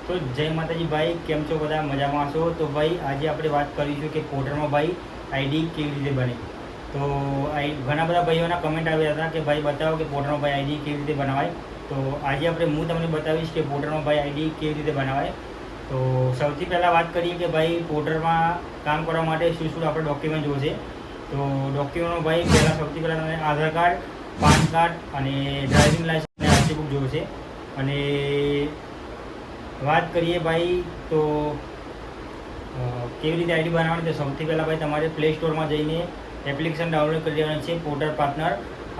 તો જય માતાજી ભાઈ, કેમ છો બધા? મજામાં છો? તો ભાઈ આજે આપણે વાત કરીશું કે પોર્ટલમાં ભાઈ આઈડી કેવી રીતે બને. તો ઘણા બધા ભાઈઓના કમેન્ટ આવ્યા હતા કે ભાઈ બતાવો કે પોર્ટલમાં ભાઈ આઈડી કેવી રીતે બનાવાય. તો આજે હું તમને બતાવીશ કે પોર્ટલમાં ભાઈ આઈડી કેવી રીતે બનાવાય. તો સૌથી પહેલાં વાત કરીએ કે ભાઈ પોર્ટલમાં કામ કરવા માટે શું શું આપણે ડોક્યુમેન્ટ જોઈશે. તો ડોક્યુમેન્ટમાં ભાઈ સૌથી પહેલાં તમને આધાર કાર્ડ, પાન કાર્ડ અને ડ્રાઇવિંગ લાઇસન્સ અને આરસી બુક જોઈશે. અને વાત કરીએ ભાઈ તો કેવી રીતે આઈડી બનાવવાની. તો સૌથી પહેલાં ભાઈ તમારે પ્લે સ્ટોરમાં જઈને એપ્લિકેશન ડાઉનલોડ કરી દેવાની છે પોર્ટલ પાર્ટનર.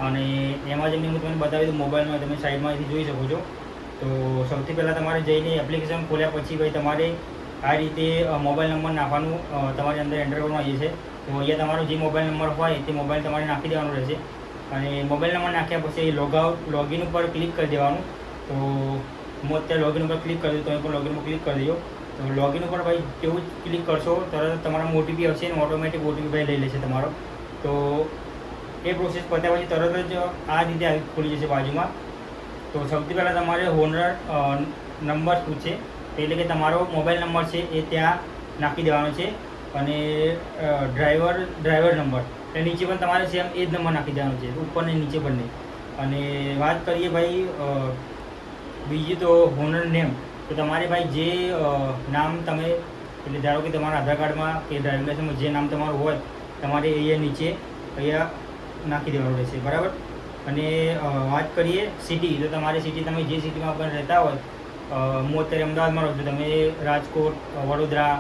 અને એમાં જઈને હું તમને બતાવી દઉં, મોબાઈલમાં તમે સાઈડમાંથી જોઈ શકો છો. તો સૌથી પહેલાં તમારે જઈને એપ્લિકેશન ખોલ્યા પછી ભાઈ તમારે આ રીતે મોબાઈલ નંબર નાખવાનું તમારી અંદર એન્ટર કરવાનું આવી છે. તો અહીંયા તમારો જે મોબાઈલ નંબર હોય તે મોબાઈલ તમારે નાખી દેવાનો રહેશે. અને મોબાઈલ નંબર નાખ્યા પછી લોગિન ઉપર ક્લિક કરી દેવાનું. તો હું અત્યારે લોગિન ઉપર ક્લિક કરી દઉં, તમે પણ લોગિન ઉપર ક્લિક કરી દો. તો લોગિન ઉપર ભાઈ કેવું જ ક્લિક કરશો તરત તમારા ઓટીપી આવશે ને ઓટોમેટિક ઓટીપી ભાઈ લઈ લેશે તમારો. તો એ પ્રોસેસ પત્યા પછી તરત જ આ રીતે આવી ખુલી જશે બાજુમાં. તો સૌથી પહેલાં તમારે હોનર નંબર પૂછે, એટલે કે તમારો મોબાઈલ નંબર છે એ ત્યાં નાખી દેવાનો છે. અને ડ્રાઈવર નંબર એ નીચે પણ તમારે સેમ એ જ નંબર નાખી દેવાનો છે, ઉપર ને નીચે બંને. અને વાત કરીએ ભાઈ બીજી તો હોનર નેમ. તો તમારે ભાઈ જે નામ તમે એટલે ધારો કે તમારા આધાર કાર્ડમાં કે ડ્રાઇવિંગ લાઇસન્સમાં જે નામ તમારું હોય તમારે અહીંયા નાખી દેવાનું રહેશે, બરાબર. અને વાત કરીએ સિટી. તો તમારી સિટી તમે જે સિટીમાં પણ રહેતા હોય, હું અત્યારે અમદાવાદમાં રહું છું, તમે રાજકોટ, વડોદરા,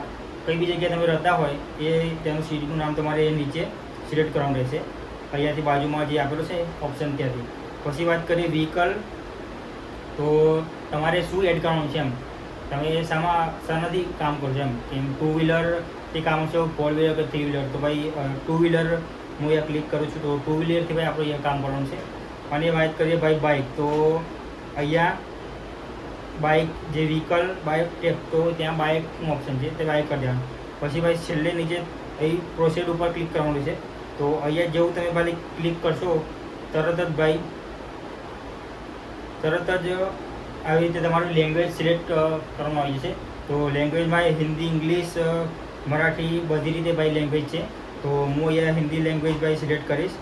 કઈ બી જગ્યાએ તમે રહેતા હોય એ તેનું સિટીનું નામ તમારે નીચે સિલેક્ટ કરવાનું રહેશે. અહીંયાથી બાજુમાં જે આપેલું છે ઓપ્શન ત્યાંથી. પછી વાત કરીએ વ્હીકલ. તો તમારે શું એડ કરવાનું છે એમ, તમે શાનાથી કામ કરશો એમ ટુ વ્હીલરથી કામ છો, ફોર વ્હીલર કે થ્રી વ્હીલર. તો ભાઈ ટુ વ્હીલર હું અહીંયા ક્લિક કરું છું. તો ટુ વ્હીલરથી ભાઈ આપણે અહીંયા કામ કરવાનું છે. અને વાત કરીએ ભાઈ બાઇક. તો અહીંયા બાઇક જે વ્હીકલ બાઇક ટેપ, તો ત્યાં બાઇકનું ઓપ્શન છે તે બાઇક કરી દેવાનું. પછી ભાઈ છેલ્લે નીચે અહીં પ્રોસેડ ઉપર ક્લિક કરવાનું છે. તો અહીંયા જેવું તમે ભાઈ ક્લિક કરશો તરત જ આવી રીતે તમારું લેંગ્વેજ સિલેક્ટ કરવામાં આવી જશે. તો લેંગ્વેજમાં હિન્દી, ઇંગ્લિશ, મરાઠી બધી રીતે ભાઈ લેંગ્વેજ છે. તો હું અહીંયા હિન્દી લેંગ્વેજ ભાઈ સિલેક્ટ કરીશ.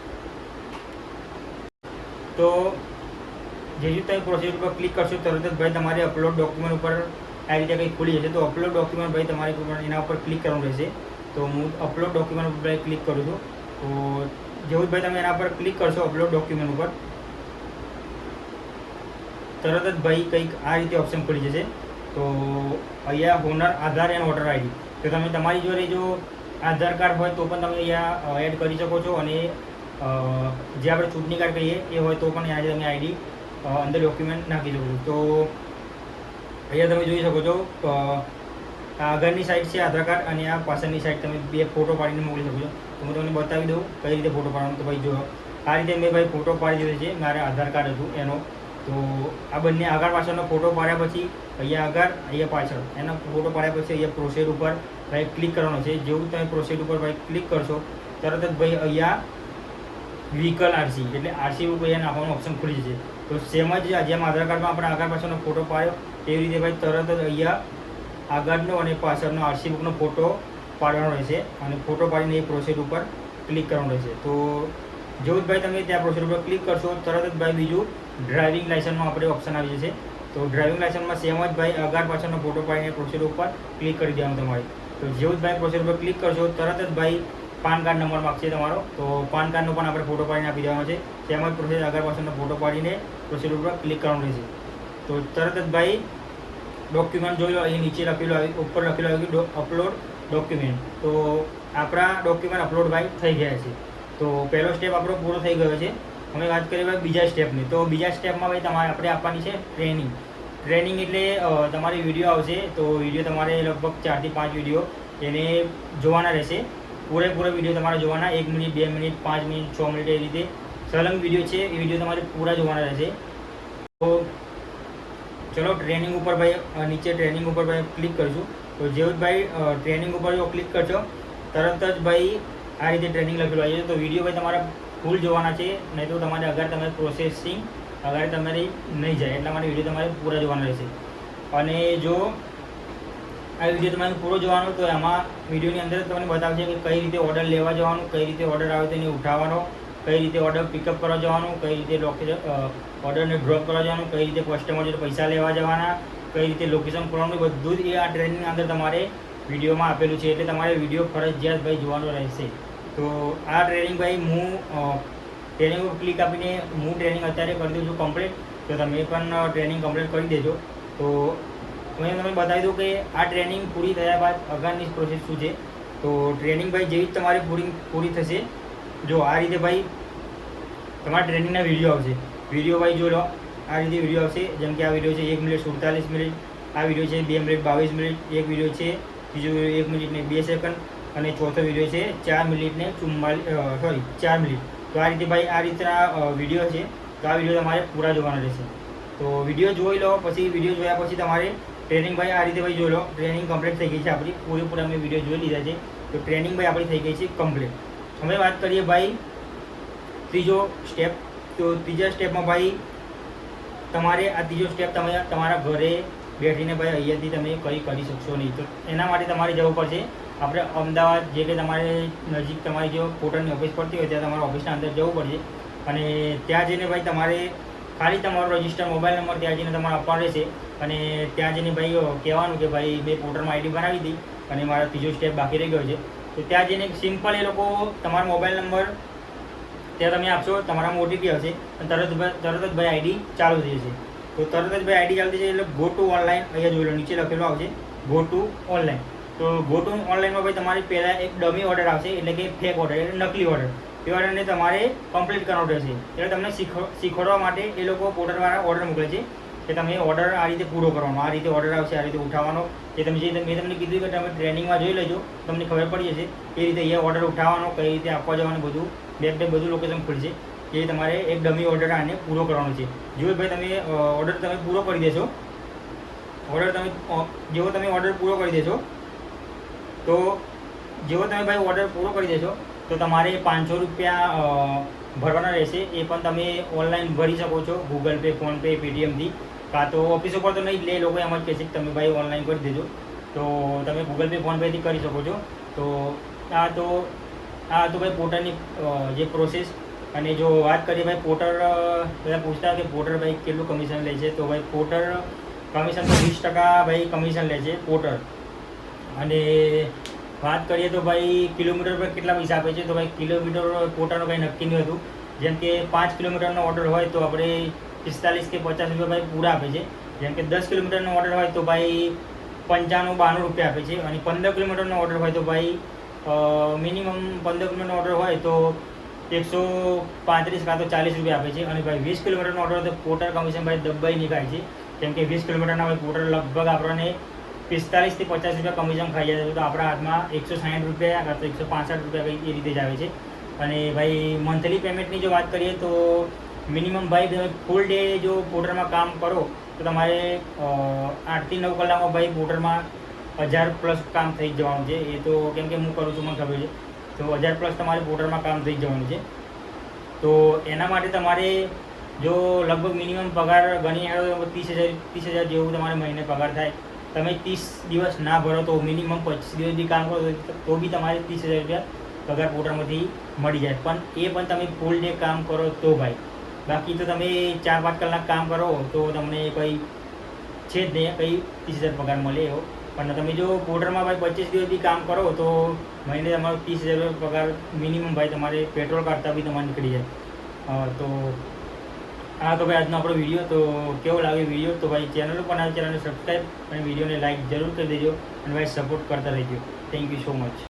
તો જે રીતે તમે પ્રોસેસ ઉપર ક્લિક કરશો તરત જ ભાઈ તમારે અપલોડ ડોક્યુમેન્ટ ઉપર આ રીતે કંઈક ખુલી જશે. તો અપલોડ ડોક્યુમેન્ટ ભાઈ તમારે એના ઉપર ક્લિક કરવાનું રહેશે. તો હું અપલોડ ડોક્યુમેન્ટ ઉપર ભાઈ ક્લિક કરું છું. તો જેવું જ ભાઈ તમે એના પર ક્લિક કરશો અપલોડ ડોક્યુમેન્ટ ઉપર, તરત જ ભાઈ કંઈક આ રીતે ઓપ્શન ખુલી જશે. તો અહીંયા owner Aadhaar and voter ID. તો તમે તમારી જોડે જો આધાર કાર્ડ હોય તો પણ તમે અહીંયા એડ કરી શકો છો. અને જે આપણે ચૂંટણી કાર્ડ કહીએ એ હોય તો પણ અહીંયા તમે આઈડી અંદર ડોક્યુમેન્ટ નાખી શકો છો. તો અહીંયા તમે જોઈ શકો છો આગળની સાઈડ છે આધાર કાર્ડ અને આ પાછળની સાઈડ તમે બે ફોટો પાડીને મોકલી શકો છો. તો હું તમને બતાવી દઉં કઈ રીતે ફોટો પાડવાનો. તો ભાઈ જો આ રીતે મેં ભાઈ ફોટો પાડી દીધો છે, મારે આધાર કાર્ડ હતું એનો. તો આ બંને આગળ પાછળનો ફોટો પાડ્યા પછી અહીંયા આગળ, અહીંયા પાછળ એનો ફોટો પાડ્યા પછી અહીંયા પ્રોસેડ ઉપર ભાઈ ક્લિક કરવાનો છે. જેવું તમે પ્રોસેડ ઉપર ભાઈ ક્લિક કરશો તરત જ ભાઈ અહીંયા વ્હીકલ આરસી એટલે આરસી બુક અહીંયા નાખવાનું ઓપ્શન ખુલી જશે. તો સેમ જ જેમ આધાર કાર્ડમાં આપણે આગળ પાછળનો ફોટો પાડ્યો તેવી રીતે ભાઈ તરત જ અહીંયા આગળનો અને પાછળનો આરસી બુકનો ફોટો પાડવાનો રહેશે. અને ફોટો પાડીને એ પ્રોસેડ ઉપર ક્લિક કરવાનું રહેશે. તો જેવું જ ભાઈ તમે ત્યાં પ્રોસેડ ઉપર ક્લિક કરશો તરત જ ભાઈ બીજું ડ્રાઇવિંગ લાઇસન્સમાં આપણે ઓપ્શન આવી જશે. તો ડ્રાઇવિંગ લાઇસન્સમાં સેમ જ ભાઈ આગળ પાછળનો ફોટો પાડીને પ્રોસેડ ઉપર ક્લિક કરી દેવાનું તમારે. તો જેવું જ ભાઈ પ્રોસેડ ઉપર ક્લિક કરશો તરત જ ભાઈ પાન કાર્ડ નંબર માગશે તમારો. તો પાન કાર્ડનો પણ આપણે ફોટો પાડીને આપી દેવાનો છે. સેમ જ પ્રોસેસ આગળ પાછળનો ફોટો પાડીને પ્રોસેડ ઉપર ક્લિક કરવાનું રહેશે. તો તરત જ ભાઈ ડોક્યુમેન્ટ જોઈ લો, અહીં નીચે લખેલું આવી, ઉપર લખેલું આવ્યું અપલોડ ડોક્યુમેન્ટ. તો આપણા ડોક્યુમેન્ટ અપલોડ ભાઈ થઈ ગયા છે. તો પહેલો સ્ટેપ આપણો પૂરો થઈ ગયો છે. અમે વાત કરીએ ભાઈ બીજા સ્ટેપની. તો બીજા સ્ટેપમાં ભાઈ તમારે આપણે આપવાની છે ટ્રેનિંગ. એટલે તમારી વિડીયો આવશે. તો વિડીયો તમારે લગભગ 4 થી 5 વિડીયો એને જોવાના રહેશે. પૂરેપૂરા વિડીયો તમારે જોવાના, 1 મિનિટ, 2 મિનિટ, 5 મિનિટ, 6 મિનિટ એ રીતે સલંગ વિડીયો છે. એ વિડીયો તમારે પૂરા જોવાના રહેશે. તો ચલો ટ્રેનિંગ ઉપર ભાઈ નીચે ટ્રેનિંગ ઉપર ભાઈ ક્લિક કરીશું. તો જેવું જ ભાઈ ટ્રેનિંગ ઉપર જો ક્લિક કરશો તરત જ ભાઈ આ રીતે ટ્રેનિંગ લખેલું આવી જશે. તો વિડીયો ભાઈ તમારા ફૂલ જોવાના છે, નહીં તો તમારે અગર તમે પ્રોસેસિંગ અગર તમારી નહીં જાય એટલા માટે વિડીયો તમારે પૂરા જોવાના રહેશે. અને જો આ વિડીયો તમારે પૂરો જોવાનો, તો એમાં વિડીયોની અંદર તમને બતાવશે કે કઈ રીતે ઓર્ડર લેવા જવાનું, કઈ રીતે ઓર્ડર આવે તેને ઉઠાવવાનો, કઈ રીતે ઓર્ડર પિકઅપ કરવા જવાનું, કઈ રીતે ઓર્ડરને ડ્રોપ કરવા જવાનું, કઈ રીતે કસ્ટમર જોડે પૈસા લેવા જવાના, કઈ રીતે લોકેશન ખોલવાનું, બધું જ એ આ ટ્રેનિંગની અંદર તમારે વિડીયોમાં આપેલું છે. એટલે તમારે વિડીયો ફરજિયાત ભાઈ જોવાનો રહેશે. તો આ ટ્રેનિંગ ભાઈ હું ટ્રેનિંગ ઉપર ક્લિક આપીને હું ટ્રેનિંગ અત્યારે કરી દઉં છું કમ્પ્લીટ. તો તમે પણ ટ્રેનિંગ કમ્પ્લીટ કરી દેજો. તો હું તમને બતાવી દઉં કે આ ટ્રેનિંગ પૂરી થયા બાદ આગળની પ્રોસેસ શું છે. તો ટ્રેનિંગ ભાઈ જેવી જ તમારી પૂરી થશે, જો આ રીતે ભાઈ તમારા ટ્રેનિંગના વિડીયો આવશે. વિડીયો ભાઈ જો લો, આ રીતે વિડીયો આવશે. જેમ કે આ વિડીયો છે 1 મિનિટ 47 મિનિટ, આ વિડીયો છે 2 મિનિટ 22 મિનિટ, એક વિડીયો છે બીજો 1 મિનિટ ને 2 સેકન્ડ, અને ચોથો વિડીયો છે 4 મિનિટ ને 4 મિનિટ. તો આ રીતે ભાઈ આ રીતના વિડીયો છે. તો આ વિડીયો તમારે પૂરા જોવાના રહેશે. તો વિડીયો જોઈ લો, પછી વિડીયો જોયા પછી તમારે ટ્રેનિંગ ભાઈ આ રીતે ભાઈ જોઈ લો. ટ્રેનિંગ કમ્પ્લીટ થઈ ગઈ છે આપણી, પૂરેપૂરા અમે વિડીયો જોઈ લીધા છે. તો ટ્રેનિંગ ભાઈ આપણી થઈ ગઈ છે કમ્પ્લીટ. હવે વાત કરીએ ભાઈ ત્રીજો સ્ટેપ. તો ત્રીજા સ્ટેપમાં ભાઈ તમારે આ ત્રીજો સ્ટેપ તમે તમારા ઘરે બેઠીને ભાઈ અહીંયાથી તમે કંઈ કરી શકશો નહીં. તો એના માટે તમારે જવું પડશે આપણે અમદાવાદ, જે કે તમારે નજીક તમારી જો પોર્ટલની ઓફિસ પડતી હોય ત્યાં તમારા ઓફિસના અંદર જવું પડશે. અને ત્યાં જઈને ભાઈ તમારે ખાલી તમારો રજિસ્ટર મોબાઈલ નંબર ત્યાં જઈને તમારે આપવાનો રહેશે. અને ત્યાં જઈને ભાઈ કહેવાનું કે ભાઈ મેં પોર્ટલમાં આઈડી બનાવી હતી અને મારો ત્રીજો સ્ટેપ બાકી રહી ગયો છે. તો ત્યાં જઈને સિમ્પલ એ લોકો તમારો મોબાઈલ નંબર ત્યાં તમે આપશો, તમારામાં ઓટીપી આવશે અને તરત જ ભાઈ આઈડી ચાલુ થઈ જશે. તો તરત જ ભાઈ આઈડી ચાલુ થઈ જાય એટલે ગો ટુ ઓનલાઈન અહીંયા જોઈ લો, નીચે લખેલું આવશે ગો ટુ ઓનલાઈન. તો ગો ટુ ઓનલાઈનમાં ભાઈ તમારી પહેલાં એક ડમી ઓર્ડર આવશે, એટલે કે ફેક ઓર્ડર, એટલે નકલી ઓર્ડર. એ ઓર્ડરને તમારે કમ્પ્લીટ કરવાનો રહેશે. એટલે તમને શીખવાડવા માટે એ લોકો પોર્ટલવાળા ઓર્ડર મોકલે છે કે તમે ઓર્ડર આ રીતે પૂરો કરવાનો, આ રીતે ઓર્ડર આવશે, આ રીતે ઉઠાવવાનો. એ તમે જે મેં તમને કીધું કે તમે ટ્રેનિંગમાં જોઈ લેજો, તમને ખબર પડી જશે એ રીતે અહીંયા ઓર્ડર ઉઠાવવાનો, કઈ રીતે આપવા જવાનું, બધું બેક બધું લોકેશન ખુલશે. એ તમારે એક ડમી ઓર્ડર આને પૂરો કરવાનો છે. જો ભાઈ તમે ઓર્ડર તમે પૂરો કરી દેશો, જેવો તમે ઓર્ડર પૂરો કરી દેશો, તો જેવો તમે ભાઈ ઓર્ડર પૂરો કરી દેશો તો તમારે 500 રૂપિયા ભરવાના રહેશે. એ પણ તમે ઓનલાઈન ભરી શકો છો, ગૂગલ પે, ફોનપે, પેટીએમથી. કાં તો ઓફિસ ઉપર તો નહીં લે, લોકો એમ જ કહે છે કે તમે ભાઈ ઓનલાઈન કરી દેજો. તો તમે ગૂગલ પે, ફોનપેથી કરી શકો છો. તો આ તો ભાઈ પોર્ટલની જે પ્રોસેસ. અને જો વાત કરીએ ભાઈ પોર્ટર, બધા પૂછતા કે પોર્ટર ભાઈ કેટલું કમિશન લે છે. તો ભાઈ પોર્ટર કમિશન તો 20% ભાઈ કમિશન લે છે પોર્ટર. અને વાત કરીએ તો ભાઈ કિલોમીટર પર કેટલા પૈસા આપે છે. તો ભાઈ કિલોમીટર પોર્ટરનું કંઈ નક્કી નહીં હતું. જેમ કે 5 કિલોમીટરનો ઓર્ડર હોય તો આપણે 45 કે 50 રૂપિયા ભાઈ પૂરા આપે છે. જેમ કે 10 કિલોમીટરનો ઓર્ડર હોય તો ભાઈ 95-92 રૂપિયા આપે છે. અને 15 કિલોમીટરનો ઓર્ડર હોય તો ભાઈ મિનિમમ 15 કિલોમીટરનો ઓર્ડર હોય તો 135 કાં તો 40 રૂપિયા આપે છે. અને ભાઈ 20 કિલોમીટરનો ઓર્ડર હોય તો પોર્ટર કમિશન ભાઈ દબાઈને ખાય છે. કેમ કે 20 કિલોમીટરના ભાઈ પોર્ટર લગભગ આપણને 45 થી 50 રૂપિયા કમિશન ખાઈ જાય છે. તો આપણા હાથમાં 160 રૂપિયા કાં તો 165 રૂપિયા કંઈ એ રીતે જ આવે છે. અને ભાઈ મંથલી પેમેન્ટની જો વાત કરીએ તો મિનિમમ ભાઈ તમે ફૂલ ડે જો પોર્ટરમાં કામ કરો તો તમારે 8 થી 9 કલાકમાં ભાઈ પોર્ટરમાં 1000+ કામ થઈ જ જવાનું છે. એ તો કેમ કે હું કરું છું, મને ખબર છે. તો 1000+ તમારે પોર્ટરમાં કામ થઈ જવાનું છે. તો એના માટે તમારે જો લગભગ મિનિમમ પગાર ગણી 30,000 જેવું તમારે મહિને પગાર થાય. તમે 30 દિવસ ના ભરો તો મિનિમમ 25 દિવસ બી કામ કરો તો બી તમારે 30,000 રૂપિયા પગાર પોર્ટરમાંથી મળી જાય. પણ એ પણ તમે ફૂલ ડે કામ કરો તો ભાઈ. બાકી તો તમે 4-5 કલાક કામ કરો તો તમને કંઈ છે જ નહીં, કંઈ 30,000 પગાર મળે એવો. પણ તમે જો પોર્ટરમાં ભાઈ 25 દિવસ બી કામ કરો તો મહિને તમારો 30,000 પગાર મિનિમમ ભાઈ તમારે પેટ્રોલ કાઢતા બી તમારે નીકળી જાય. તો આ તો ભાઈ આજનો આપણો વિડીયો. તો કેવો લાગ્યો વિડીયો? તો ભાઈ ચેનલ પર ચેનલને સબસ્ક્રાઈબ અને વિડીયોને લાઈક જરૂર કરી દેજો અને ભાઈ સપોર્ટ કરતા રહેજો. Thank you so much.